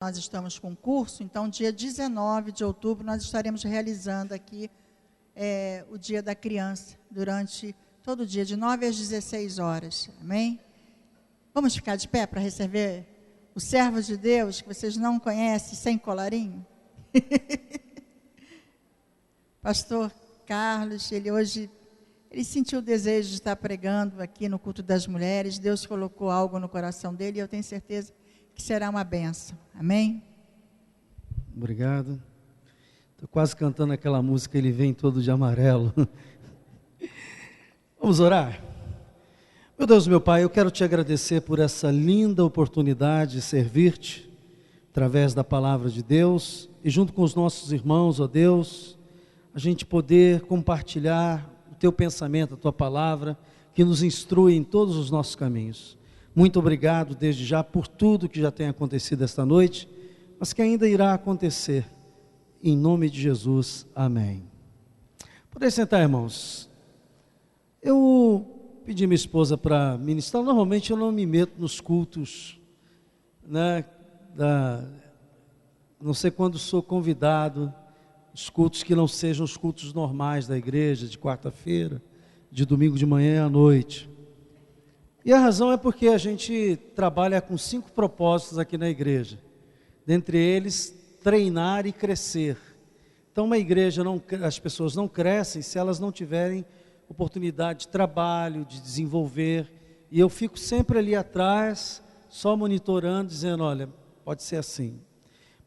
Nós estamos com curso, então dia 19 de outubro nós estaremos realizando aqui o Dia da Criança, durante todo o dia, de 9 às 16 horas, amém? Vamos ficar de pé para receber o servo de Deus, que vocês não conhecem, sem colarinho? Pastor Carlos, ele sentiu o desejo de estar pregando aqui no culto das mulheres. Deus colocou algo no coração dele e eu tenho certeza que será uma bênção, amém? Obrigado. Estou quase cantando aquela música, Ele Vem Todo de Amarelo. Vamos orar? Meu Deus, meu Pai, eu quero te agradecer por essa linda oportunidade de servir-te através da palavra de Deus e junto com os nossos irmãos, ó Deus, a gente poder compartilhar o teu pensamento, a tua palavra, que nos instrui em todos os nossos caminhos. Muito obrigado desde já por tudo que já tem acontecido esta noite, mas que ainda irá acontecer. Em nome de Jesus, amém. Podem sentar, irmãos. Eu pedi minha esposa para ministrar. Normalmente eu não me meto nos cultos, né? Não sei quando sou convidado, os cultos que não sejam os cultos normais da igreja, de quarta-feira, de domingo de manhã e à noite. E a razão é porque a gente trabalha com 5 propósitos aqui na igreja. Dentre eles, treinar e crescer. Então, uma igreja, as pessoas não crescem se elas não tiverem oportunidade de trabalho, de desenvolver. E eu fico sempre ali atrás, só monitorando, dizendo, olha, pode ser assim.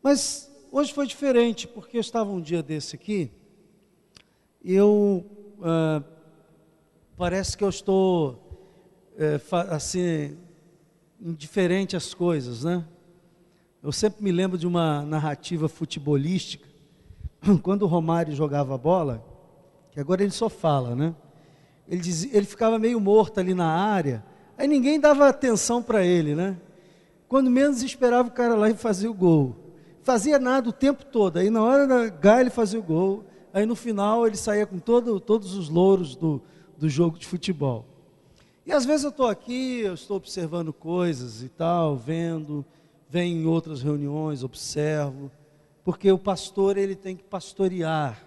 Mas hoje foi diferente, porque eu estava um dia desse aqui, e parece que eu estou assim, indiferente às coisas, né? Eu sempre me lembro de uma narrativa futebolística, quando o Romário jogava bola, que agora ele só fala, né? Ele ficava meio morto ali na área, aí ninguém dava atenção para ele, né? Quando menos esperava, o cara lá e fazia o gol. Fazia nada o tempo todo, aí na hora da H ele fazia o gol, aí no final ele saía com todos os louros do jogo de futebol. E às vezes eu estou aqui, eu estou observando coisas e tal, venho em outras reuniões, observo, porque o pastor ele tem que pastorear,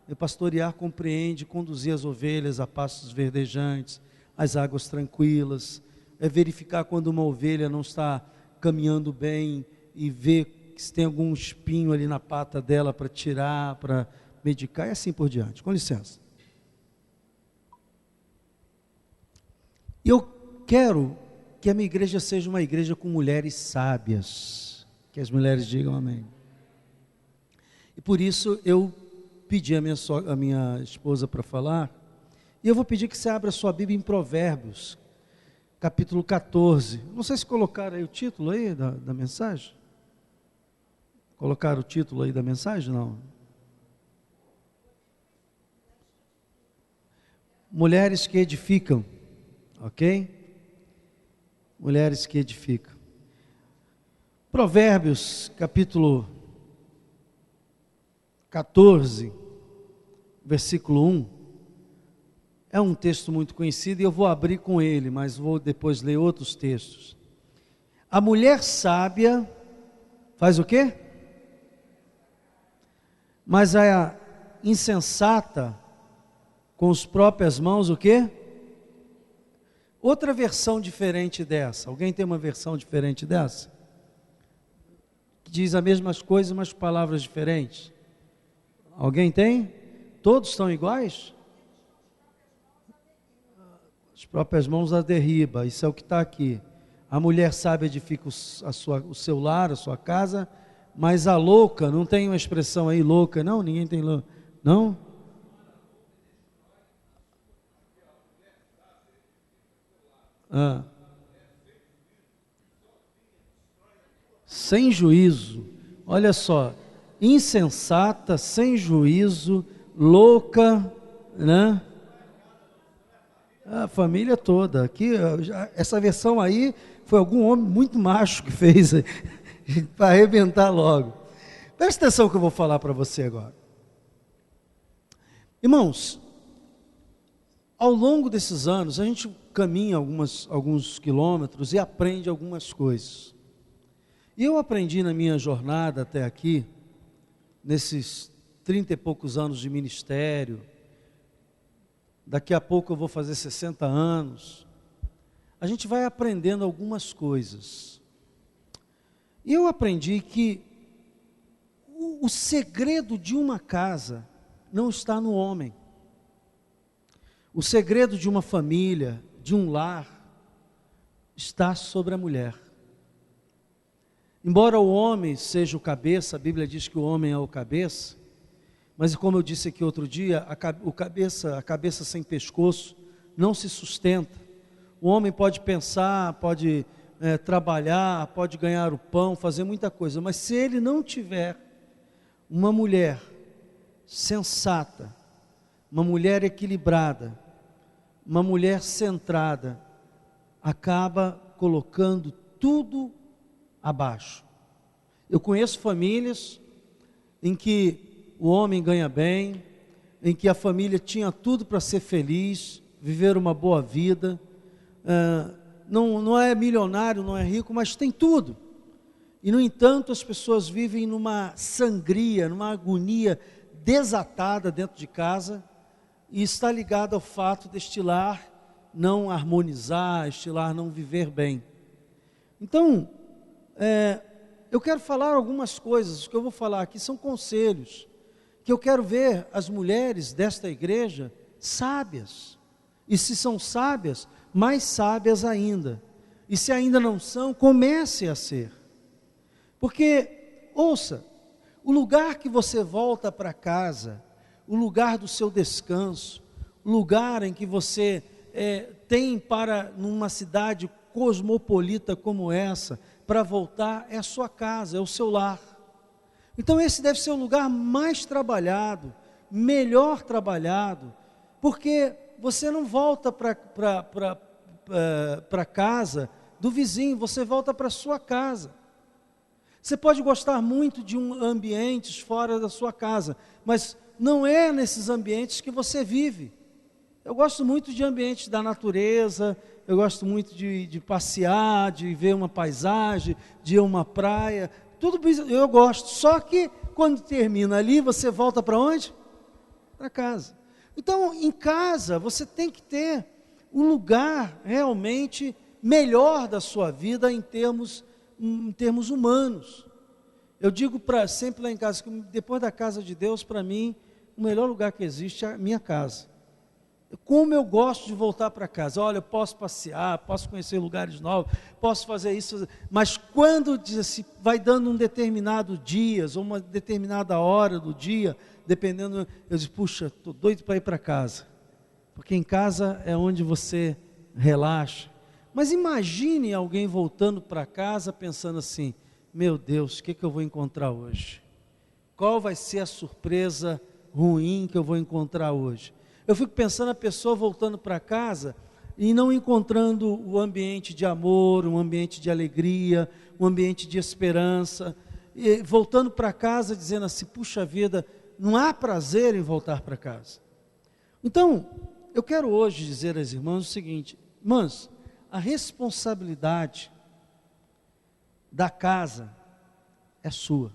e pastorear compreende conduzir as ovelhas a pastos verdejantes, às águas tranquilas, é verificar quando uma ovelha não está caminhando bem e ver se tem algum espinho ali na pata dela para tirar, para medicar e assim por diante. Com licença. E eu quero que a minha igreja seja uma igreja com mulheres sábias, que as mulheres digam amém. E por isso eu pedi a minha esposa para falar, e eu vou pedir que você abra a sua Bíblia em Provérbios, capítulo 14. Não sei se colocaram aí o título aí da mensagem. Colocaram o título aí da mensagem? Não. Mulheres que edificam. Ok? Mulheres que edificam. Provérbios, capítulo 14, versículo 1. É um texto muito conhecido e eu vou abrir com ele, mas vou depois ler outros textos. A mulher sábia faz o quê? Mas a insensata, com as próprias mãos, o quê? Outra versão diferente dessa. Alguém tem uma versão diferente dessa? Que diz as mesmas coisas, mas palavras diferentes. Alguém tem? Todos estão iguais? As próprias mãos a derriba. Isso é o que está aqui. A mulher sábia edifica o seu lar, a sua casa, mas a louca, não tem uma expressão aí louca, não? Ninguém tem louca, não? Sem juízo, olha só, insensata, sem juízo, louca, né? A família toda, aqui, essa versão aí, foi algum homem muito macho que fez, para arrebentar logo. Presta atenção que eu vou falar para você agora. Irmãos, ao longo desses anos, a gente caminha alguns quilômetros e aprende algumas coisas. E eu aprendi na minha jornada até aqui, nesses 30 e poucos anos de ministério, daqui a pouco eu vou fazer 60 anos, a gente vai aprendendo algumas coisas. E eu aprendi que o segredo de uma casa não está no homem. O segredo de uma família, de um lar, está sobre a mulher. Embora o homem seja o cabeça, a Bíblia diz que o homem é o cabeça, mas como eu disse aqui outro dia, a cabeça sem pescoço não se sustenta. O homem pode pensar, pode trabalhar, pode ganhar o pão, fazer muita coisa, mas se ele não tiver uma mulher sensata, uma mulher equilibrada, uma mulher centrada, acaba colocando tudo abaixo. Eu conheço famílias em que o homem ganha bem, em que a família tinha tudo para ser feliz, viver uma boa vida, não é milionário, não é rico, mas tem tudo. E no entanto as pessoas vivem numa sangria, numa agonia desatada dentro de casa, e está ligado ao fato deste lar não harmonizar, este lar não viver bem. Então, eu quero falar algumas coisas. O que eu vou falar aqui são conselhos, que eu quero ver as mulheres desta igreja sábias, e se são sábias, mais sábias ainda, e se ainda não são, comece a ser, porque, ouça, o lugar que você volta para casa, o lugar do seu descanso, o lugar em que você tem para, numa cidade cosmopolita como essa, para voltar, é a sua casa, é o seu lar. Então esse deve ser o lugar mais trabalhado, melhor trabalhado, porque você não volta para casa do vizinho, você volta para a sua casa. Você pode gostar muito de ambientes fora da sua casa, mas não é nesses ambientes que você vive. Eu gosto muito de ambientes da natureza, eu gosto muito de passear, de ver uma paisagem, de ir a uma praia, tudo isso eu gosto. Só que quando termina ali, você volta para onde? Para casa. Então, em casa, você tem que ter um lugar realmente melhor da sua vida em termos humanos. Eu digo sempre lá em casa, que depois da casa de Deus, para mim, o melhor lugar que existe é a minha casa. Como eu gosto de voltar para casa. Olha, eu posso passear, posso conhecer lugares novos, posso fazer isso, mas quando diz assim, vai dando um determinado dias, ou uma determinada hora do dia, dependendo, eu digo, puxa, estou doido para ir para casa, porque em casa é onde você relaxa. Mas imagine alguém voltando para casa pensando assim, meu Deus, o que eu vou encontrar hoje? Qual vai ser a surpresa ruim que eu vou encontrar hoje? Eu fico pensando a pessoa voltando para casa e não encontrando o ambiente de amor, um ambiente de alegria, um ambiente de esperança, e voltando para casa dizendo assim, puxa vida, não há prazer em voltar para casa. Então, eu quero hoje dizer às irmãs o seguinte, irmãs, a responsabilidade da casa é sua,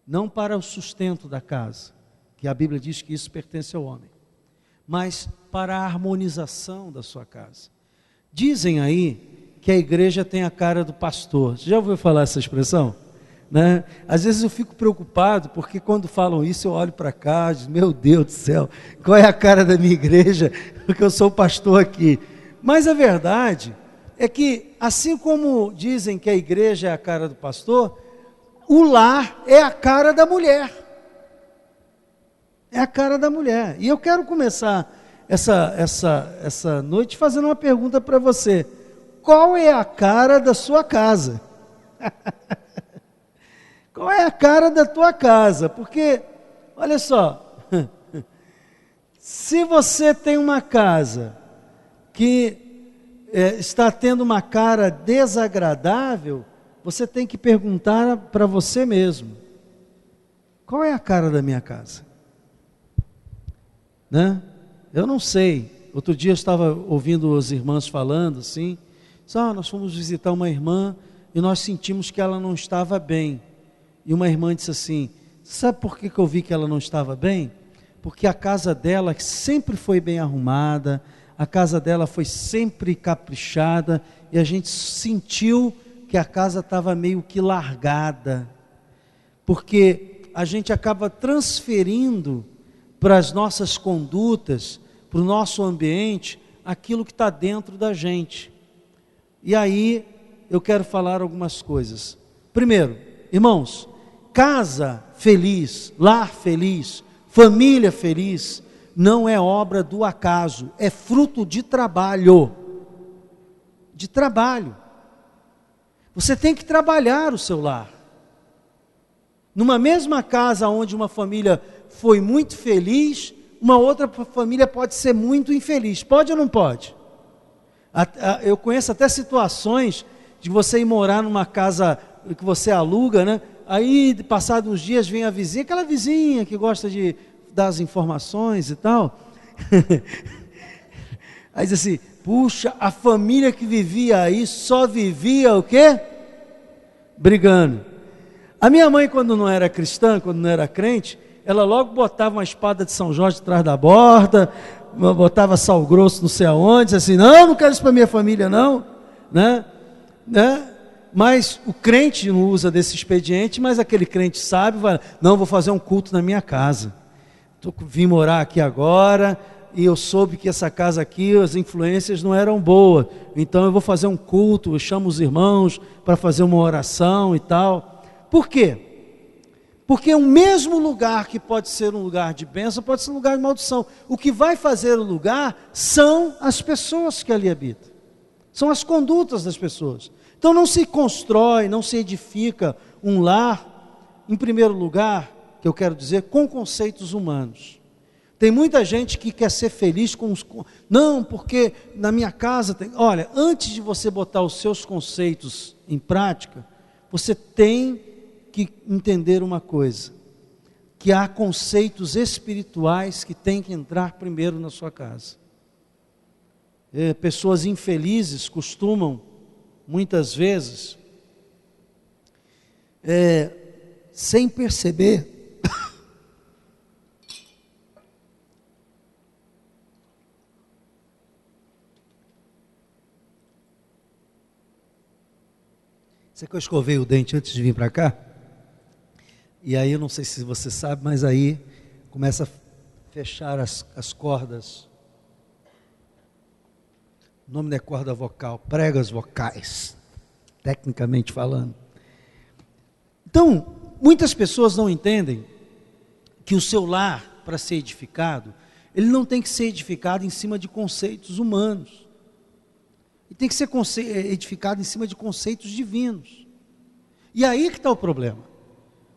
não para o sustento da casa, que a Bíblia diz que isso pertence ao homem, mas para a harmonização da sua casa. Dizem aí que a igreja tem a cara do pastor. Você já ouviu falar essa expressão? Né? Às vezes eu fico preocupado, porque quando falam isso eu olho para cá e digo, meu Deus do céu, qual é a cara da minha igreja? Porque eu sou pastor aqui. Mas a verdade é que, assim como dizem que a igreja é a cara do pastor, o lar é a cara da mulher. É a cara da mulher. E eu quero começar essa noite fazendo uma pergunta para você. Qual é a cara da sua casa? Qual é a cara da tua casa? Porque, olha só, se você tem uma casa que está tendo uma cara desagradável, você tem que perguntar para você mesmo, qual é a cara da minha casa? Né? Eu não sei. Outro dia eu estava ouvindo as irmãs falando assim, nós fomos visitar uma irmã e nós sentimos que ela não estava bem. E uma irmã disse assim: sabe por que eu vi que ela não estava bem? Porque a casa dela sempre foi bem arrumada, a casa dela foi sempre caprichada, e a gente sentiu que a casa estava meio que largada, porque a gente acaba transferindo para as nossas condutas, para o nosso ambiente, aquilo que está dentro da gente. E aí eu quero falar algumas coisas. Primeiro, irmãos, casa feliz, lar feliz, família feliz, não é obra do acaso, é fruto de trabalho. De trabalho. Você tem que trabalhar o seu lar. Numa mesma casa onde uma família foi muito feliz, uma outra família pode ser muito infeliz. Pode ou não pode? Eu conheço até situações de você ir morar numa casa que você aluga, né? Aí, passados uns dias, vem a vizinha, aquela vizinha que gosta de dar as informações e tal. Aí diz assim: puxa, a família que vivia aí só vivia o quê? Brigando. A minha mãe, quando não era cristã, quando não era crente, ela logo botava uma espada de São Jorge atrás da borda, botava sal grosso não sei aonde, disse assim: não quero isso para minha família não, né? Mas o crente não usa desse expediente, mas aquele crente sabe, vai, não, vou fazer um culto na minha casa, vim morar aqui agora, e eu soube que essa casa aqui, as influências não eram boas, então eu vou fazer um culto, eu chamo os irmãos para fazer uma oração e tal. Por quê? Porque o mesmo lugar que pode ser um lugar de bênção, pode ser um lugar de maldição. O que vai fazer o lugar são as pessoas que ali habitam, são as condutas das pessoas. Então não se constrói, não se edifica um lar, em primeiro lugar, que eu quero dizer, com conceitos humanos. Tem muita gente que quer ser feliz com os... Não, porque na minha casa tem... Olha, antes de você botar os seus conceitos em prática, você tem que entender uma coisa, que há conceitos espirituais que têm que entrar primeiro na sua casa. Pessoas infelizes costumam, muitas vezes, sem perceber, sei que eu escovei o dente antes de vir para cá, e aí eu não sei se você sabe, mas aí começa a fechar as cordas. O nome não é corda vocal, pregas vocais, tecnicamente falando. Então, muitas pessoas não entendem que o seu lar, para ser edificado, ele não tem que ser edificado em cima de conceitos humanos. Ele tem que ser edificado em cima de conceitos divinos. E aí que está o problema.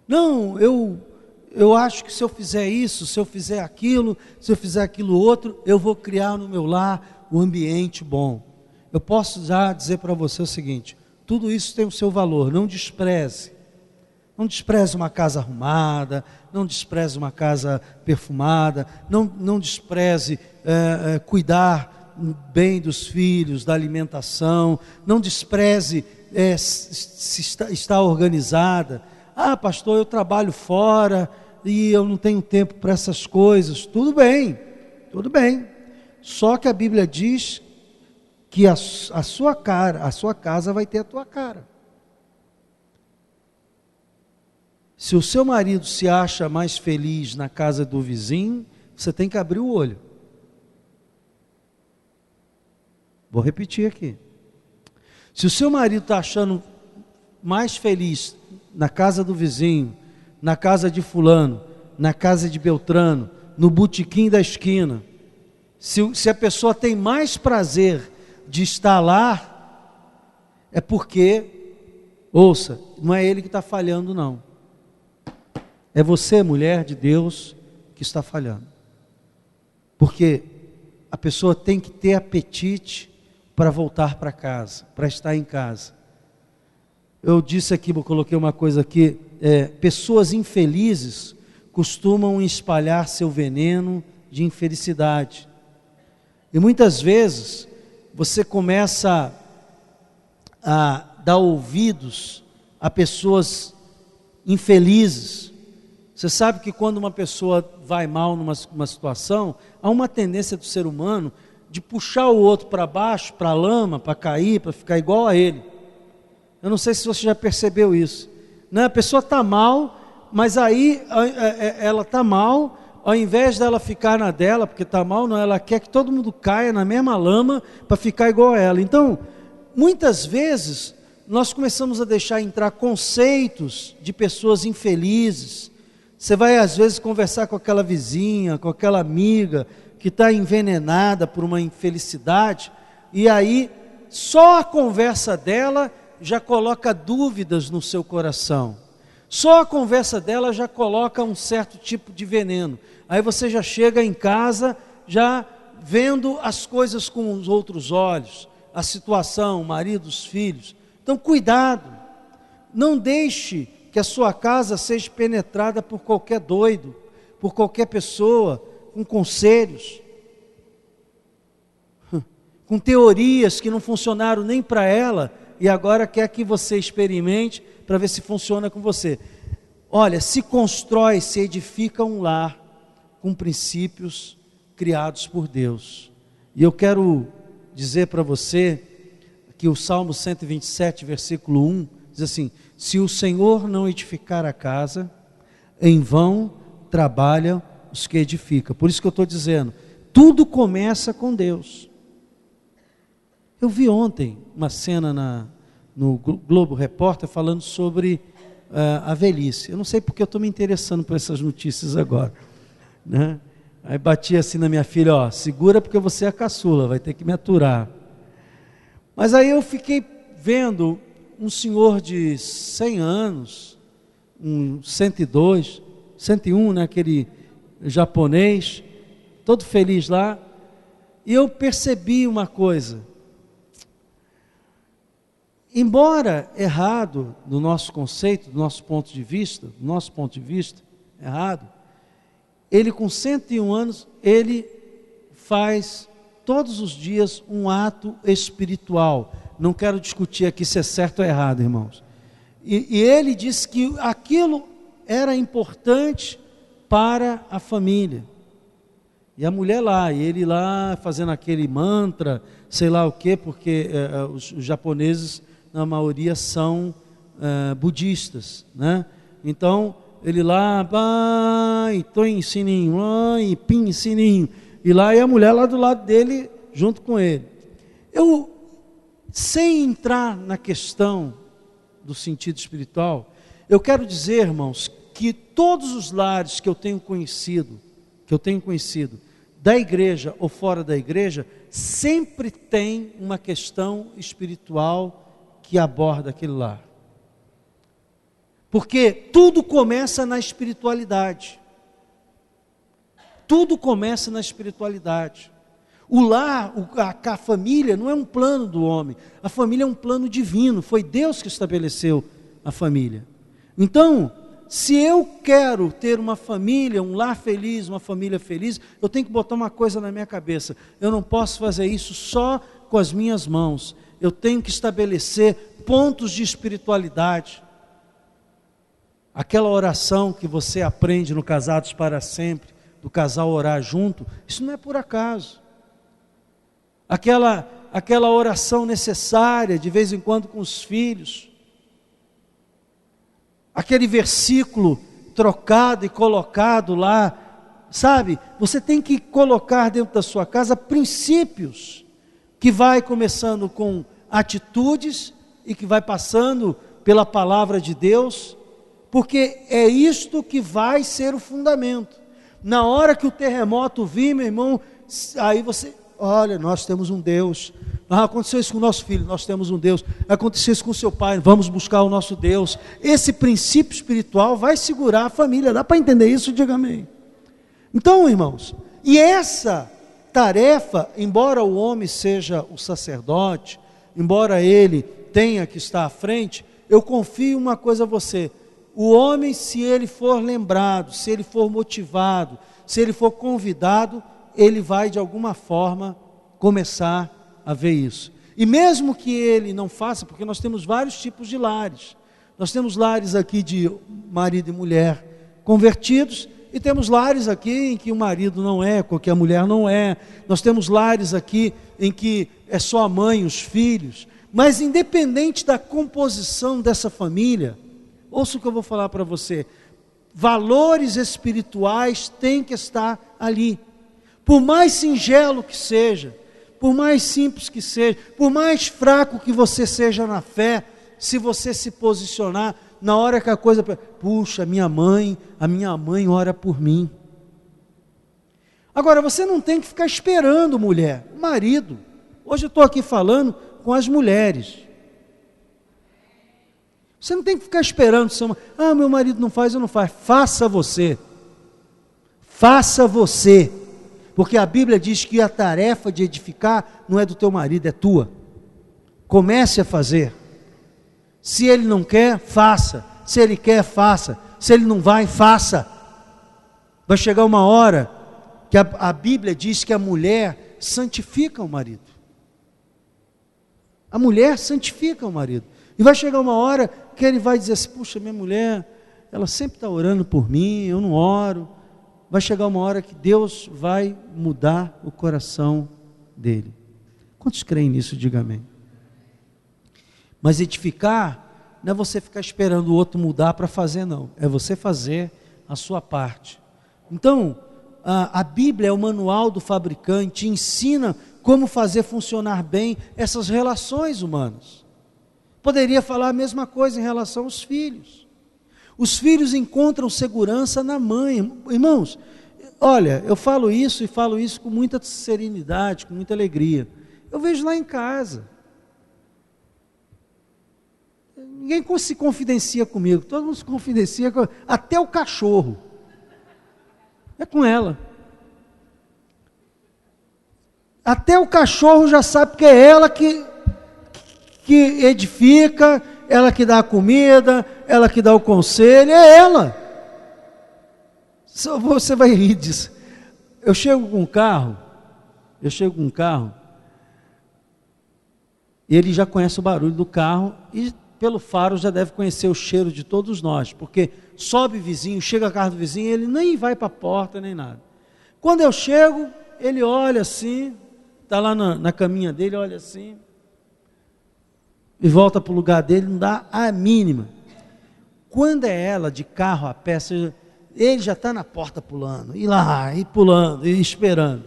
Não, eu acho que se eu fizer isso, se eu fizer aquilo, se eu fizer aquilo outro, eu vou criar no meu lar um ambiente bom. Eu posso já dizer para você o seguinte: tudo isso tem o seu valor, não despreze. Não despreze uma casa arrumada, não despreze uma casa perfumada, não despreze cuidar bem dos filhos, da alimentação, não despreze se está organizada. Ah, pastor, eu trabalho fora e eu não tenho tempo para essas coisas. Tudo bem, tudo bem. Só que a Bíblia diz que a sua casa vai ter a tua cara. Se o seu marido se acha mais feliz na casa do vizinho, você tem que abrir o olho. Vou repetir aqui. Se o seu marido está achando mais feliz na casa do vizinho, na casa de fulano, na casa de Beltrano, no botequim da esquina, se a pessoa tem mais prazer de estar lá, é porque, ouça, não é ele que está falhando não. É você, mulher de Deus, que está falhando. Porque a pessoa tem que ter apetite para voltar para casa, para estar em casa. Eu disse aqui, eu coloquei uma coisa aqui, pessoas infelizes costumam espalhar seu veneno de infelicidade. E muitas vezes você começa a dar ouvidos a pessoas infelizes. Você sabe que quando uma pessoa vai mal numa situação, há uma tendência do ser humano de puxar o outro para baixo, para a lama, para cair, para ficar igual a ele. Eu não sei se você já percebeu isso, né? A pessoa está mal, mas aí ela está mal, ao invés dela ficar na dela, porque está mal, não, ela quer que todo mundo caia na mesma lama para ficar igual a ela. Então, muitas vezes, nós começamos a deixar entrar conceitos de pessoas infelizes. Você vai às vezes conversar com aquela vizinha, com aquela amiga que está envenenada por uma infelicidade, e aí só a conversa dela já coloca dúvidas no seu coração. Só a conversa dela já coloca um certo tipo de veneno. Aí você já chega em casa já vendo as coisas com os outros olhos, a situação, o marido, os filhos. Então cuidado, não deixe que a sua casa seja penetrada por qualquer doido, por qualquer pessoa, com conselhos, com teorias que não funcionaram nem para ela, e agora quer que você experimente para ver se funciona com você. Olha, se constrói, se edifica um lar com princípios criados por Deus. E eu quero dizer para você que o Salmo 127, versículo 1, diz assim: se o Senhor não edificar a casa, em vão trabalham os que edificam. Por isso que eu estou dizendo, tudo começa com Deus. Eu vi ontem uma cena no Globo Repórter falando sobre a velhice. Eu não sei porque eu estou me interessando por essas notícias agora, né? Aí bati assim na minha filha, ó, segura porque você é a caçula, vai ter que me aturar. Mas aí eu fiquei vendo um senhor de 100 anos, um 102, 101, né, aquele japonês, todo feliz lá, e eu percebi uma coisa. Embora errado do nosso conceito, do nosso ponto de vista, errado, ele com 101 anos, ele faz todos os dias um ato espiritual. Não quero discutir aqui se é certo ou errado, irmãos. E ele disse que aquilo era importante para a família. E a mulher lá, e ele lá fazendo aquele mantra, sei lá o quê, porque os japoneses, na maioria, são budistas, né? Então, ele lá, e tom sininho, e pim sininho, e lá e a mulher lá do lado dele, junto com ele. Eu, sem entrar na questão do sentido espiritual, eu quero dizer, irmãos, que todos os lares que eu tenho conhecido, da igreja ou fora da igreja, sempre tem uma questão espiritual que aborda aquele lar. Porque tudo começa na espiritualidade. Tudo começa na espiritualidade. O lar, a família não é um plano do homem. A família é um plano divino. Foi Deus que estabeleceu a família. Então, se eu quero ter uma família, um lar feliz, uma família feliz, eu tenho que botar uma coisa na minha cabeça. Eu não posso fazer isso só com as minhas mãos. Eu tenho que estabelecer pontos de espiritualidade. Aquela oração que você aprende no Casados para Sempre, do casal orar junto, isso não é por acaso. Aquela oração necessária, de vez em quando com os filhos, aquele versículo trocado e colocado lá, sabe? Você tem que colocar dentro da sua casa princípios, que vai começando com atitudes e que vai passando pela palavra de Deus, porque é isto que vai ser o fundamento. Na hora que o terremoto vir, meu irmão, aí você, olha, nós temos um Deus. Aconteceu isso com o nosso filho, nós temos um Deus. Aconteceu isso com o seu pai, vamos buscar o nosso Deus. Esse princípio espiritual vai segurar a família. Dá para entender isso? Diga amém. Então, irmãos, e essa tarefa, embora o homem seja o sacerdote, embora ele tenha que estar à frente, eu confio uma coisa a você: o homem, se ele for lembrado, se ele for motivado, se ele for convidado, ele vai de alguma forma começar a ver isso. E mesmo que ele não faça, porque nós temos vários tipos de lares. Nós temos lares aqui de marido e mulher convertidos, e temos lares aqui em que o marido não é, que a mulher não é. Nós temos lares aqui em que é só a mãe e os filhos. Mas independente da composição dessa família, ouça o que eu vou falar para você, valores espirituais têm que estar ali. Por mais singelo que seja, por mais simples que seja, por mais fraco que você seja na fé, se você se posicionar, na hora que a coisa, puxa, a minha mãe ora por mim. Agora, você não tem que ficar esperando, mulher, marido. Hoje eu estou aqui falando com as mulheres. Você não tem que ficar esperando, meu marido não faz, eu não faço. Faça você. Faça você. Porque a Bíblia diz que a tarefa de edificar não é do teu marido, é tua. Comece a fazer. Se ele não quer, faça. Se ele quer, faça. Se ele não vai, faça. Vai chegar uma hora que a Bíblia diz que a mulher santifica o marido. A mulher santifica o marido. E vai chegar uma hora que ele vai dizer assim, puxa, minha mulher, ela sempre está orando por mim, eu não oro. Vai chegar uma hora que Deus vai mudar o coração dele. Quantos creem nisso? Diga amém. Mas edificar não é você ficar esperando o outro mudar para fazer, não. É você fazer a sua parte. Então, a Bíblia é o manual do fabricante, ensina como fazer funcionar bem essas relações humanas. Poderia falar a mesma coisa em relação aos filhos. Os filhos encontram segurança na mãe. Irmãos, olha, eu falo isso e falo isso com muita serenidade, com muita alegria. Eu vejo lá em casa. Ninguém se confidencia comigo, todo mundo se confidencia até o cachorro. É com ela. Até o cachorro já sabe que é ela que edifica, ela que dá a comida, ela que dá o conselho, é ela. Você vai rir disso. Eu chego com um carro, e ele já conhece o barulho do carro, e pelo faro já deve conhecer o cheiro de todos nós, porque sobe vizinho, chega a carro do vizinho, ele nem vai para a porta, nem nada. Quando eu chego, ele olha assim, está lá na caminha dele, olha assim, e volta para o lugar dele, não dá a mínima. Quando é ela de carro a pé, ele já está na porta pulando, e lá, e pulando, e esperando.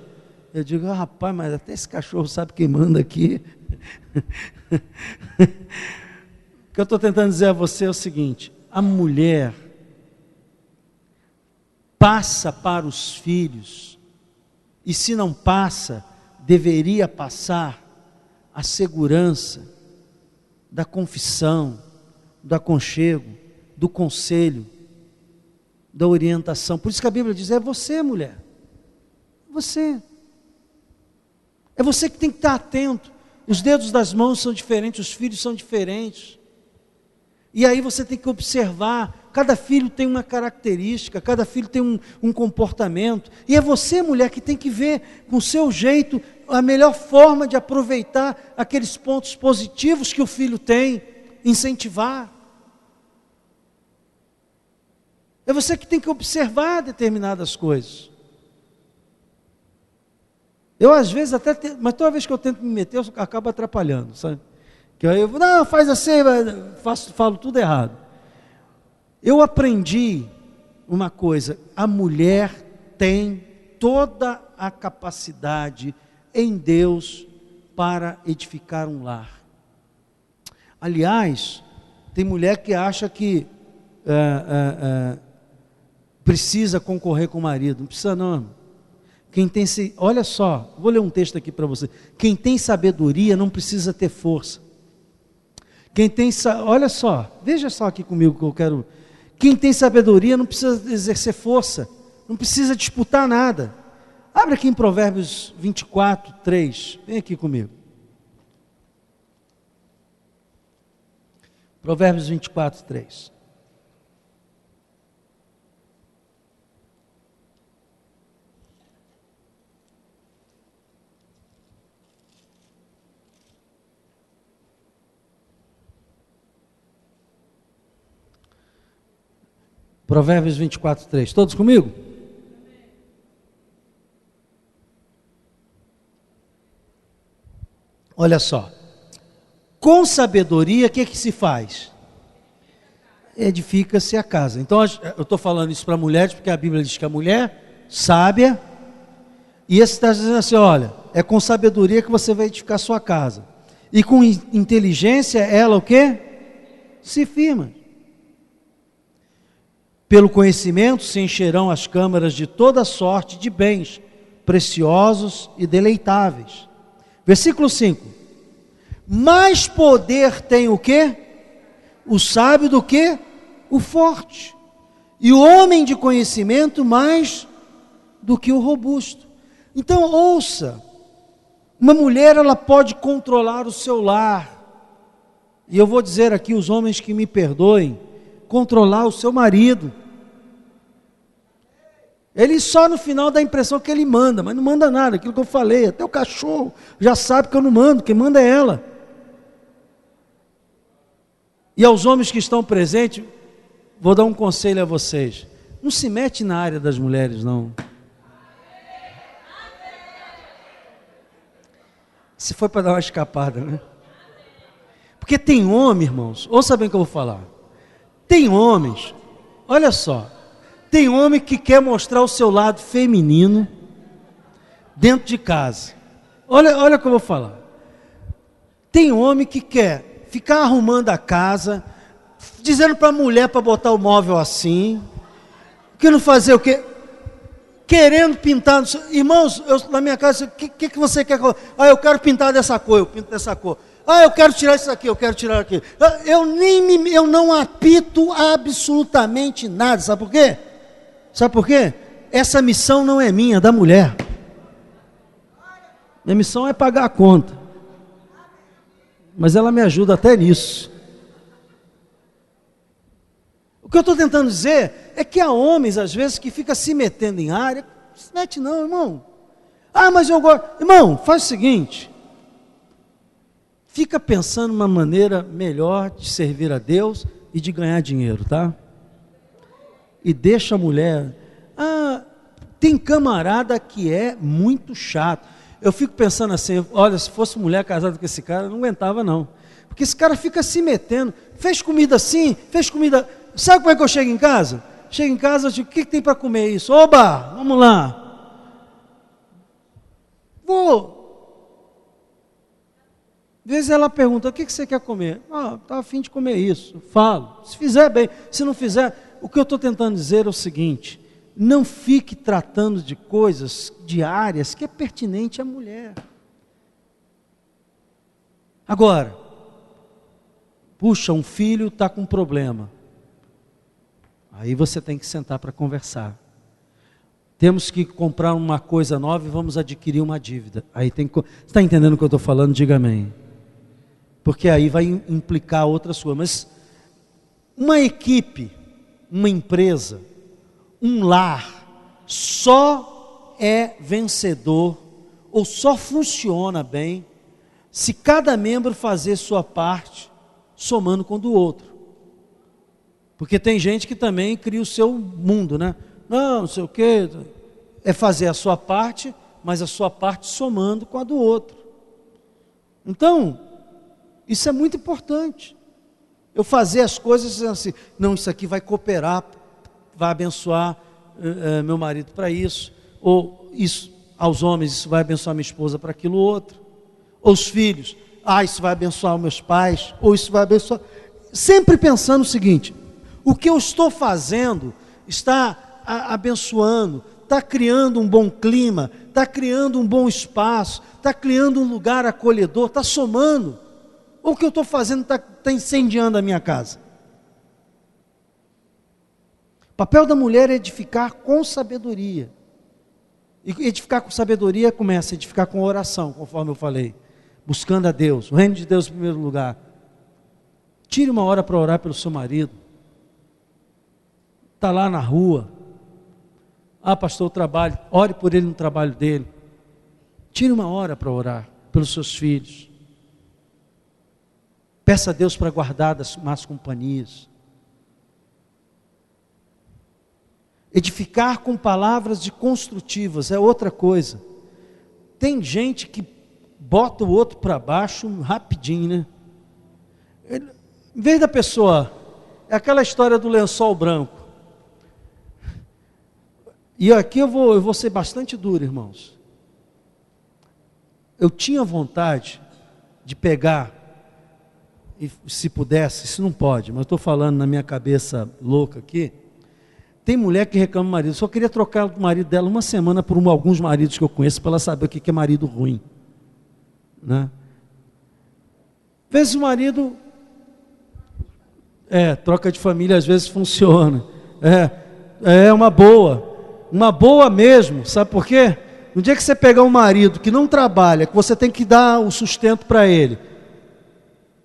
Eu digo, rapaz, mas até esse cachorro sabe quem manda aqui. O que eu estou tentando dizer a você é o seguinte, a mulher passa para os filhos, e se não passa, deveria passar a segurança da confissão, do aconchego, do conselho, da orientação. Por isso que a Bíblia diz, é você, mulher, você. É você que tem que estar atento. Os dedos das mãos são diferentes, os filhos são diferentes. E aí você tem que observar, cada filho tem uma característica, cada filho tem um comportamento, e é você, mulher, que tem que ver com o seu jeito a melhor forma de aproveitar aqueles pontos positivos que o filho tem, incentivar. É você que tem que observar determinadas coisas. Eu às vezes até, mas toda vez que eu tento me meter, eu acabo atrapalhando, sabe? Que aí eu não, faz assim, falo tudo errado. Eu aprendi uma coisa, a mulher tem toda a capacidade em Deus para edificar um lar. Aliás, tem mulher que acha que precisa concorrer com o marido, não precisa não, irmão. Olha só, vou ler um texto aqui para você. Quem tem sabedoria não precisa ter força. Olha só, veja só aqui comigo que eu quero. Quem tem sabedoria não precisa exercer força, não precisa disputar nada. Abre aqui em Provérbios 24, 3. Vem aqui comigo. Provérbios 24, 3. Provérbios 24, 3. Todos comigo? Olha só. Com sabedoria, o que se faz? Edifica-se a casa. Então, eu estou falando isso para mulheres, porque a Bíblia diz que a mulher sábia, e esse está dizendo assim, olha, é com sabedoria que você vai edificar a sua casa. E com inteligência, ela o quê? Se firma. Pelo conhecimento se encherão as câmaras de toda sorte de bens, preciosos e deleitáveis. Versículo 5. Mais poder tem o quê? O sábio do que? O forte. E o homem de conhecimento mais do que o robusto. Então ouça, uma mulher ela pode controlar o seu lar. E eu vou dizer aqui, os homens que me perdoem, controlar o seu marido. Ele só no final dá a impressão que ele manda, mas não manda nada, aquilo que eu falei, até o cachorro já sabe que eu não mando, quem manda é ela. E aos homens que estão presentes, vou dar um conselho a vocês, não se mete na área das mulheres não. Se foi para dar uma escapada, né? Porque tem homem, irmãos, ouça bem o que eu vou falar, tem homens, olha só, tem homem que quer mostrar o seu lado feminino dentro de casa. Olha o que eu vou falar. Tem homem que quer ficar arrumando a casa, dizendo para a mulher para botar o móvel assim, que não fazer o quê? Querendo pintar. Irmãos, na minha casa, o que você quer? Ah, eu quero pintar dessa cor, eu pinto dessa cor. Ah, eu quero tirar isso aqui, eu quero tirar aqui. Eu não apito absolutamente nada, sabe por quê? Sabe por quê? Essa missão não é minha, é da mulher. Minha missão é pagar a conta. Mas ela me ajuda até nisso. O que eu estou tentando dizer é que há homens, às vezes, que ficam se metendo em área. Não se mete não, irmão. Ah, mas eu gosto. Irmão, faz o seguinte. Fica pensando uma maneira melhor de servir a Deus e de ganhar dinheiro, tá? E deixa a mulher. Ah, tem camarada que é muito chato. Eu fico pensando assim, olha, se fosse mulher casada com esse cara, eu não aguentava não. Porque esse cara fica se metendo, fez comida assim, fez comida... Sabe como é que eu chego em casa? Chego em casa, eu digo, o que tem para comer isso? Oba, vamos lá. Vou. Às vezes ela pergunta, o que você quer comer? Ah, está a fim de comer isso. Eu falo, se fizer bem, se não fizer... O que eu estou tentando dizer é o seguinte, não fique tratando de coisas, de áreas que é pertinente à mulher. Agora, puxa, um filho está com um problema. Aí você tem que sentar para conversar. Temos que comprar uma coisa nova e vamos adquirir uma dívida. Aí tem que... Você está entendendo o que eu estou falando? Diga amém. Porque aí vai implicar outras coisas. Mas uma equipe, uma empresa, um lar, só é vencedor ou só funciona bem se cada membro fazer sua parte, somando com o do outro. Porque tem gente que também cria o seu mundo, né? Não sei o quê, é fazer a sua parte, mas a sua parte somando com a do outro. Então, isso é muito importante. Eu fazer as coisas assim, não, isso aqui vai cooperar, vai abençoar meu marido para isso, ou isso, aos homens, isso vai abençoar minha esposa para aquilo outro, ou os filhos, isso vai abençoar os meus pais, ou isso vai abençoar, sempre pensando o seguinte, o que eu estou fazendo está abençoando, está criando um bom clima, está criando um bom espaço, está criando um lugar acolhedor, está somando, ou o que eu estou fazendo está incendiando a minha casa. O papel da mulher é edificar com sabedoria. E edificar com sabedoria começa a edificar com oração, conforme eu falei. Buscando a Deus, o reino de Deus em primeiro lugar. Tire uma hora para orar pelo seu marido. Está lá na rua. Pastor, eu trabalho. Ore por ele no trabalho dele. Tire uma hora para orar pelos seus filhos. Peça a Deus para guardar das más companhias. Edificar com palavras construtivas é outra coisa. Tem gente que bota o outro para baixo rapidinho, né? Em vez da pessoa, é aquela história do lençol branco. E aqui eu vou ser bastante duro, irmãos. Eu tinha vontade de pegar, e se pudesse, isso não pode, mas eu estou falando na minha cabeça louca aqui. Tem mulher que reclama do marido, só queria trocar o marido dela uma semana por alguns maridos que eu conheço, para ela saber o que é marido ruim, né? Às vezes o marido, troca de família às vezes funciona, é uma boa mesmo, sabe por quê? No dia que você pegar um marido que não trabalha, que você tem que dar o sustento para ele,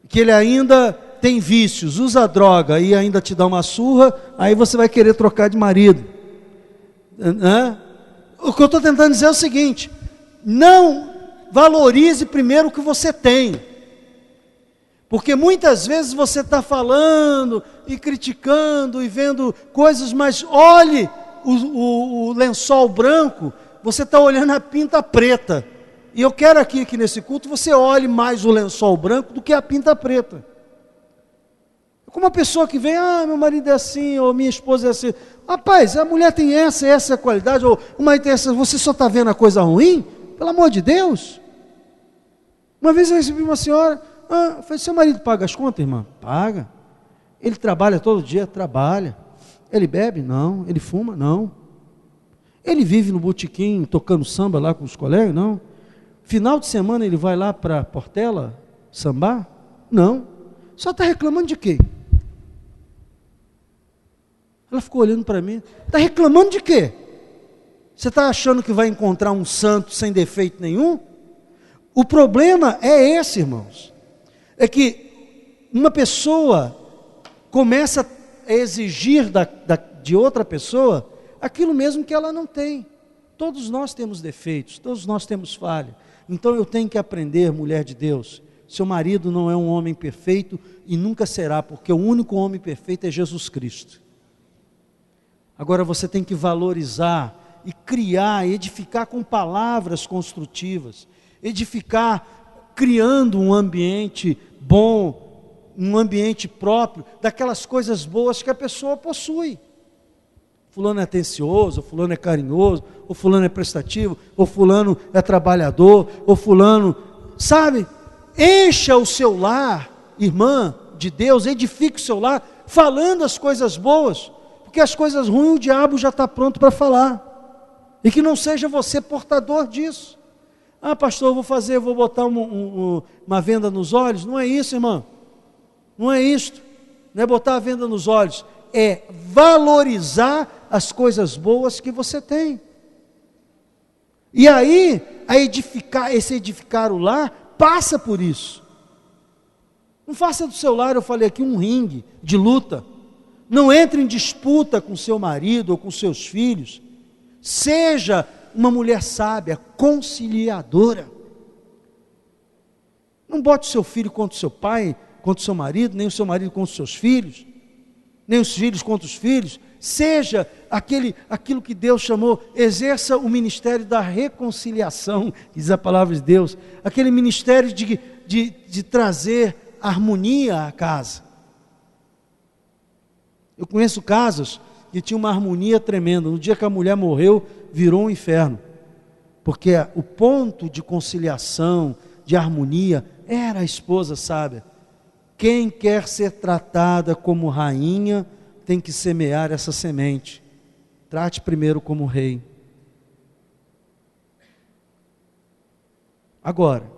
que ele ainda tem vícios, usa droga e ainda te dá uma surra, aí você vai querer trocar de marido, né? O que eu estou tentando dizer é o seguinte: não valorize primeiro o que você tem, porque muitas vezes você está falando e criticando e vendo coisas, mas olhe o lençol branco, você está olhando a pinta preta. E eu quero aqui que nesse culto você olhe mais o lençol branco do que a pinta preta. Como uma pessoa que vem, meu marido é assim, ou minha esposa é assim. Rapaz, a mulher tem essa é a qualidade, ou o marido tem essa, você só está vendo a coisa ruim? Pelo amor de Deus. Uma vez eu recebi uma senhora, eu falei, seu marido paga as contas, irmã? Paga. Ele trabalha todo dia? Trabalha. Ele bebe? Não. Ele fuma? Não. Ele vive no botequim tocando samba lá com os colegas? Não. Final de semana ele vai lá para Portela sambar? Não. Só está reclamando de quê? Ela ficou olhando para mim. Está reclamando de quê? Você está achando que vai encontrar um santo sem defeito nenhum? O problema é esse, irmãos. É que uma pessoa começa a exigir de outra pessoa aquilo mesmo que ela não tem. Todos nós temos defeitos, todos nós temos falha. Então eu tenho que aprender, mulher de Deus, seu marido não é um homem perfeito e nunca será, porque o único homem perfeito é Jesus Cristo. Agora você tem que valorizar e criar, edificar com palavras construtivas, edificar criando um ambiente bom, um ambiente próprio, daquelas coisas boas que a pessoa possui. Fulano é atencioso, ou fulano é carinhoso, ou fulano é prestativo, ou fulano é trabalhador, ou fulano, sabe? Encha o seu lar, irmã de Deus, edifique o seu lar, falando as coisas boas, porque as coisas ruins o diabo já está pronto para falar, e que não seja você portador disso. Pastor, eu vou botar uma venda nos olhos. Não é isso, irmão, não é isto, não é botar a venda nos olhos, é valorizar as coisas boas que você tem. E aí, esse edificar o lar, passa por isso. Não faça do seu lar, eu falei aqui, um ringue de luta. Não entre em disputa com seu marido ou com seus filhos. Seja uma mulher sábia, conciliadora. Não bote o seu filho contra o seu pai, contra o seu marido, nem o seu marido contra os seus filhos, nem os filhos contra os filhos. Seja aquilo que Deus chamou, exerça o ministério da reconciliação, diz a palavra de Deus, aquele ministério de trazer harmonia à casa. Eu conheço casos que tinham uma harmonia tremenda. No dia que a mulher morreu, virou um inferno, porque o ponto de conciliação, de harmonia, era a esposa sábia. Quem quer ser tratada como rainha, tem que semear essa semente. Trate primeiro como rei. Agora,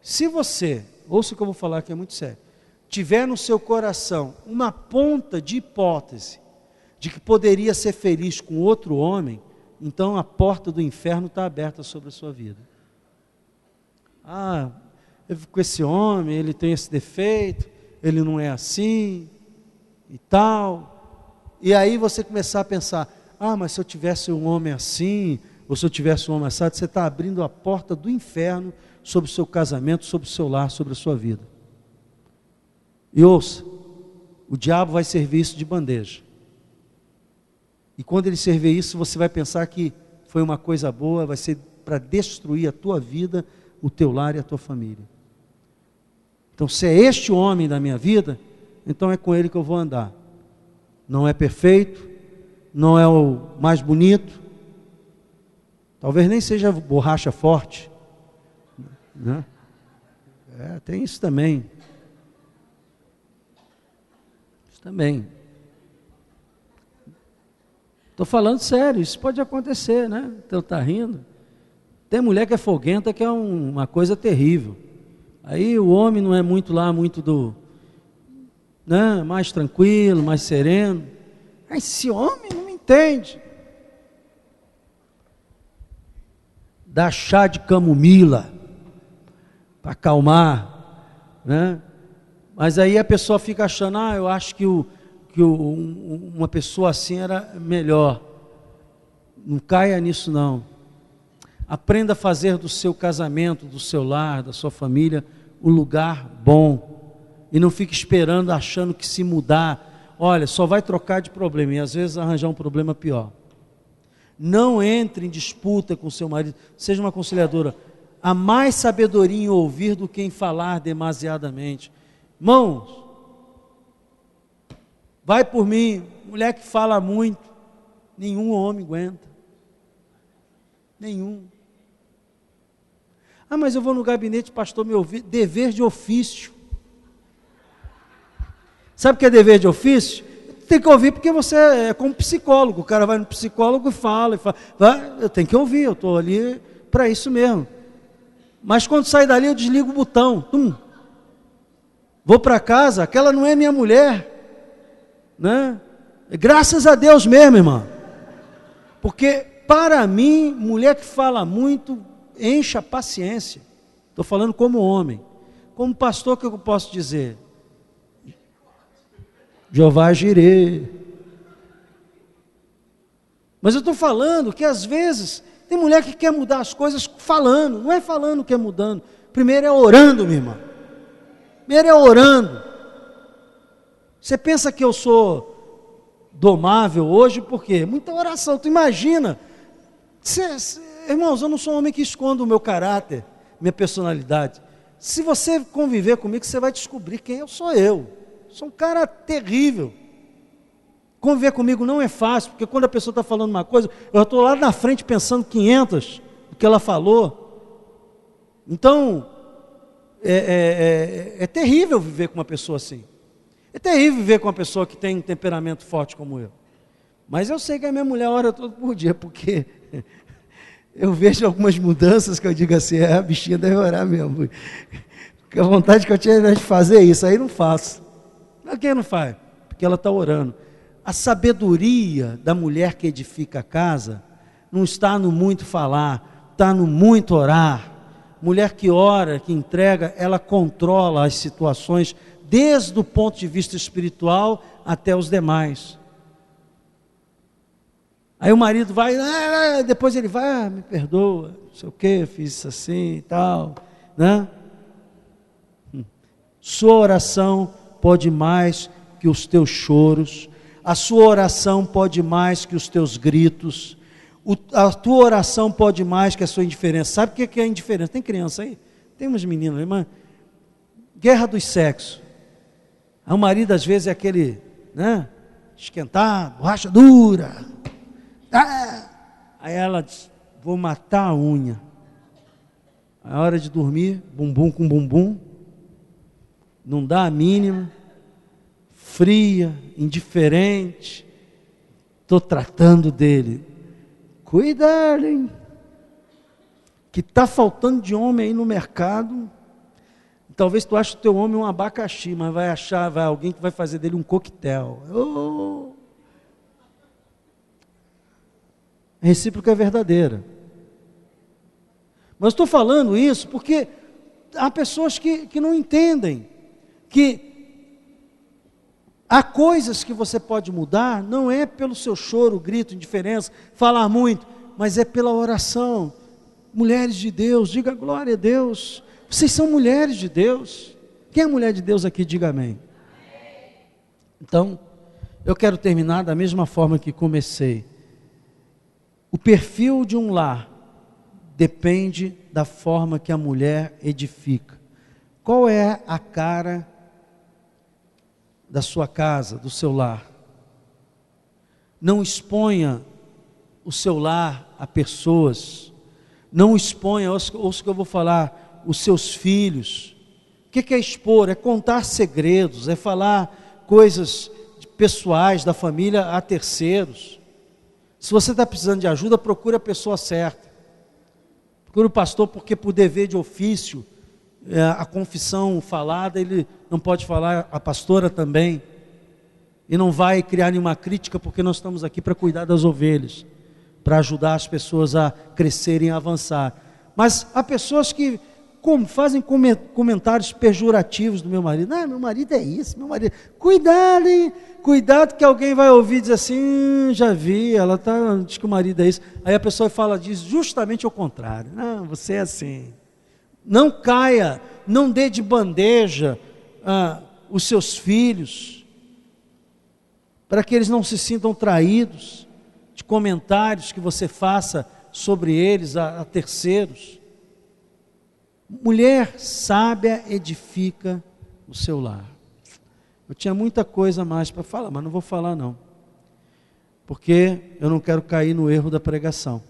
se você, ouça o que eu vou falar que é muito sério, tiver no seu coração uma ponta de hipótese de que poderia ser feliz com outro homem, então a porta do inferno está aberta sobre a sua vida. Eu fico com esse homem, ele tem esse defeito, ele não é assim e tal. E aí você começar a pensar, mas se eu tivesse um homem assim, ou se eu tivesse um homem assado, você está abrindo a porta do inferno sobre o seu casamento, sobre o seu lar, sobre a sua vida. E ouça, o diabo vai servir isso de bandeja. E quando ele servir isso, você vai pensar que foi uma coisa boa, vai ser para destruir a tua vida, o teu lar e a tua família. Então, se é este o homem da minha vida, então é com ele que eu vou andar. Não é perfeito, não é o mais bonito, talvez nem seja borracha forte, né? Tem isso também. Isso também. Estou falando sério, isso pode acontecer, né? Então está rindo. Tem mulher que é foguenta, que é uma coisa terrível. Aí o homem não é muito lá, né? Mais tranquilo, mais sereno. Aí esse homem não me entende. Dá chá de camomila para acalmar, né? Mas aí a pessoa fica achando, eu acho que uma pessoa assim era melhor. Não caia nisso não. Aprenda a fazer do seu casamento, do seu lar, da sua família, um lugar bom. E não fique esperando, achando que se mudar, olha, só vai trocar de problema. E às vezes arranjar um problema pior. Não entre em disputa com seu marido. Seja uma conciliadora. Há mais sabedoria em ouvir do que em falar demasiadamente. Irmãos, vai por mim, mulher que fala muito, nenhum homem aguenta. Nenhum. Mas eu vou no gabinete, pastor, me ouvir. Dever de ofício. Sabe o que é dever de ofício? Tem que ouvir porque você é como psicólogo. O cara vai no psicólogo e fala. Eu tenho que ouvir, eu estou ali para isso mesmo. Mas quando sai dali eu desligo o botão. Vou para casa, aquela não é minha mulher. Né? Graças a Deus mesmo, irmão. Porque para mim, mulher que fala muito, enche a paciência. Estou falando como homem. Como pastor, o que eu posso dizer? Jeová Jirê. Mas eu estou falando que às vezes tem mulher que quer mudar as coisas falando. Não é falando que é mudando. Primeiro é orando, minha irmã. Primeiro é orando. Você pensa que eu sou domável hoje por quê? Muita oração. Tu imagina. Irmãos, eu não sou um homem que esconde o meu caráter, minha personalidade. Se você conviver comigo, você vai descobrir quem eu sou. Sou um cara terrível. Conviver comigo não é fácil, porque quando a pessoa está falando uma coisa, eu estou lá na frente pensando 500 do que ela falou. Então, é terrível viver com uma pessoa assim. É terrível viver com uma pessoa que tem um temperamento forte como eu. Mas eu sei que a minha mulher ora todo por dia, porque eu vejo algumas mudanças que eu digo assim, a bichinha deve orar mesmo. Porque a vontade que eu tinha de fazer isso, aí não faço. Mas quem não faz? Porque ela está orando. A sabedoria da mulher que edifica a casa não está no muito falar, está no muito orar. Mulher que ora, que entrega, ela controla as situações desde o ponto de vista espiritual até os demais. Aí o marido vai, depois ele vai, me perdoa, não sei o que, fiz isso assim e tal, né? Sua oração pode mais que os teus choros, a sua oração pode mais que os teus gritos, a tua oração pode mais que a sua indiferença. Sabe o que é indiferença? Tem criança aí? Tem umas meninas, irmã? Guerra dos sexos. O marido às vezes é aquele, né? Esquentado, borracha dura. Aí ela diz, vou matar a unha. A hora de dormir, bumbum com bumbum, não dá a mínima, fria, indiferente, estou tratando dele. Cuidado, hein? Que está faltando de homem aí no mercado. Talvez tu ache o teu homem um abacaxi, mas vai alguém que vai fazer dele um coquetel. A recíproca é verdadeira. Mas estou falando isso porque há pessoas que não entendem que há coisas que você pode mudar, não é pelo seu choro, grito, indiferença, falar muito, mas é pela oração. Mulheres de Deus, diga glória a Deus. Vocês são mulheres de Deus. Quem é mulher de Deus aqui, diga amém. Então, eu quero terminar da mesma forma que comecei. O perfil de um lar depende da forma que a mulher edifica. Qual é a cara da sua casa, do seu lar? Não exponha o seu lar a pessoas. Não exponha, ouça o que eu vou falar, os seus filhos. O que é expor? É contar segredos, é falar coisas pessoais da família a terceiros. Se você está precisando de ajuda, procure a pessoa certa. Procure o pastor, porque por dever de ofício, a confissão falada, ele não pode falar, a pastora também. E não vai criar nenhuma crítica, porque nós estamos aqui para cuidar das ovelhas, para ajudar as pessoas a crescerem e avançar. Mas há pessoas que fazem comentários pejorativos do meu marido. Meu marido é isso, meu marido... Cuidado, hein? Cuidado que alguém vai ouvir e dizer assim, já vi, ela diz que o marido é isso. Aí a pessoa diz justamente o contrário. Não, você é assim. Não caia, não dê de bandeja os seus filhos, para que eles não se sintam traídos de comentários que você faça sobre eles a terceiros. Mulher sábia edifica o seu lar. Eu tinha muita coisa mais para falar, mas não vou falar não, porque eu não quero cair no erro da pregação.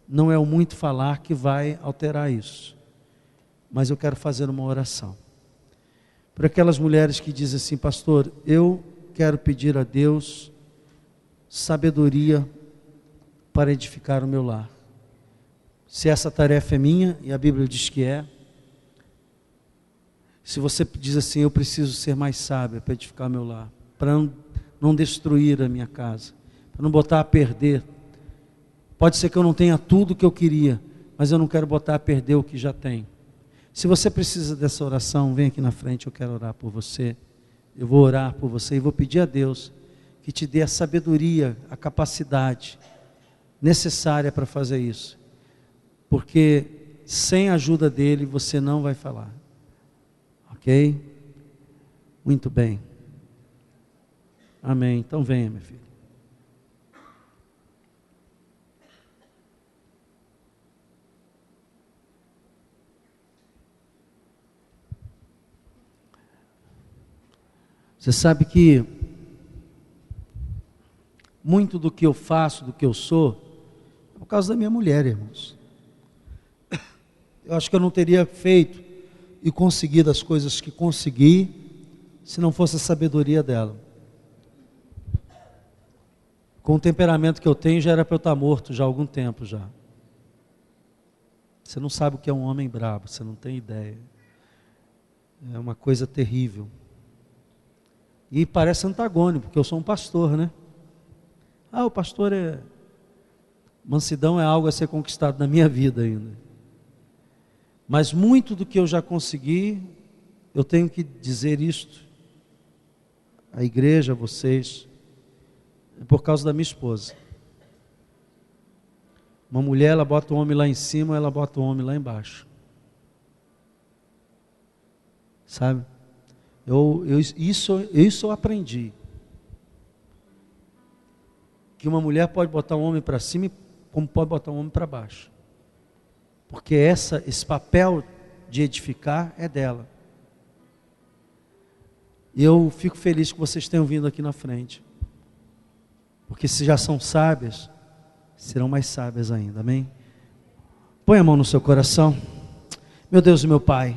Não é o muito falar que vai alterar isso, mas eu quero fazer uma oração para aquelas mulheres que dizem assim: pastor, eu quero pedir a Deus sabedoria para edificar o meu lar. Se essa tarefa é minha, e a Bíblia diz que é, se você diz assim, eu preciso ser mais sábia para edificar meu lar, para não destruir a minha casa, para não botar a perder. Pode ser que eu não tenha tudo o que eu queria, mas eu não quero botar a perder o que já tenho. Se você precisa dessa oração, vem aqui na frente, eu quero orar por você. Eu vou orar por você e vou pedir a Deus que te dê a sabedoria, a capacidade necessária para fazer isso. Porque sem a ajuda dele você não vai falar. Ok? Muito bem. Amém. Então venha, minha filha. Você sabe que muito do que eu faço, do que eu sou, é por causa da minha mulher, irmãos. Eu acho que eu não teria feito e conseguido as coisas que consegui se não fosse a sabedoria dela. Com o temperamento que eu tenho, já era para eu estar morto já há algum tempo já. Você não sabe o que é um homem bravo, você não tem ideia. É uma coisa terrível. E parece antagônico, porque eu sou um pastor, né? O pastor é... Mansidão é algo a ser conquistado na minha vida ainda. Mas muito do que eu já consegui, eu tenho que dizer isto à igreja, a vocês, é por causa da minha esposa. Uma mulher, ela bota o homem lá em cima, ela bota o homem lá embaixo. Sabe? Isso eu aprendi. Que uma mulher pode botar um homem para cima, como pode botar um homem para baixo. Porque esse papel de edificar é dela. E eu fico feliz que vocês tenham vindo aqui na frente. Porque se já são sábias, serão mais sábias ainda, amém? Põe a mão no seu coração. Meu Deus e meu Pai,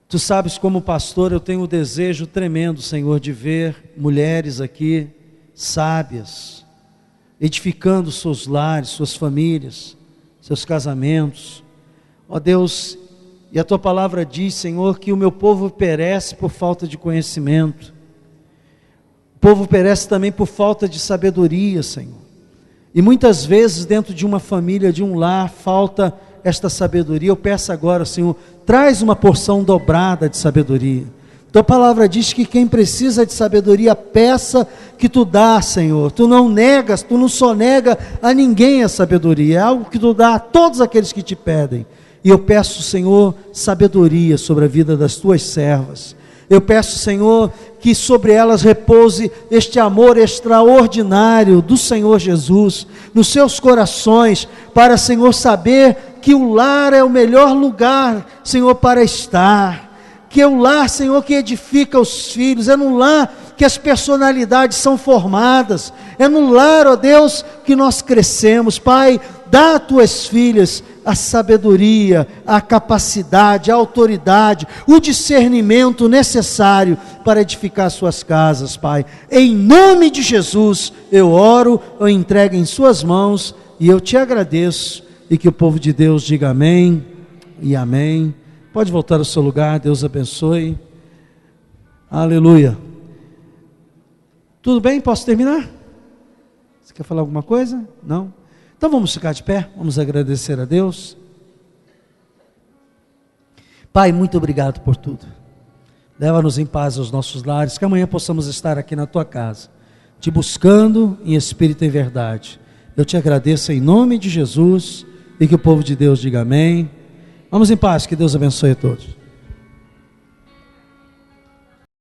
Tu sabes, como pastor, eu tenho um desejo tremendo, Senhor, de ver mulheres aqui, sábias, edificando seus lares, suas famílias, seus casamentos. Ó Deus, e a Tua palavra diz, Senhor, que o meu povo perece por falta de conhecimento. O povo perece também por falta de sabedoria, Senhor. E muitas vezes dentro de uma família, de um lar, falta esta sabedoria. Eu peço agora, Senhor, traz uma porção dobrada de sabedoria. Tua palavra diz que quem precisa de sabedoria, peça que Tu dá, Senhor. Tu não negas, Tu não só nega a ninguém a sabedoria, é algo que Tu dá a todos aqueles que Te pedem. E eu peço, Senhor, sabedoria sobre a vida das Tuas servas. Eu peço, Senhor, que sobre elas repouse este amor extraordinário do Senhor Jesus, nos seus corações, para, Senhor, saber que o lar é o melhor lugar, Senhor, para estar. Que é o lar, Senhor, que edifica os filhos, é no lar que as personalidades são formadas, é no lar, ó Deus, que nós crescemos. Pai, dá a tuas filhas a sabedoria, a capacidade, a autoridade, o discernimento necessário para edificar suas casas, Pai. Em nome de Jesus, eu oro, eu entrego em suas mãos e eu te agradeço, e que o povo de Deus diga amém e amém. Pode voltar ao seu lugar, Deus abençoe. Aleluia. Tudo bem? Posso terminar? Você quer falar alguma coisa? Não? Então vamos ficar de pé, vamos agradecer a Deus. Pai, muito obrigado por tudo. Leva-nos em paz aos nossos lares, que amanhã possamos estar aqui na tua casa, te buscando em espírito e em verdade. Eu te agradeço em nome de Jesus, e que o povo de Deus diga amém. Vamos em paz, que Deus abençoe a todos.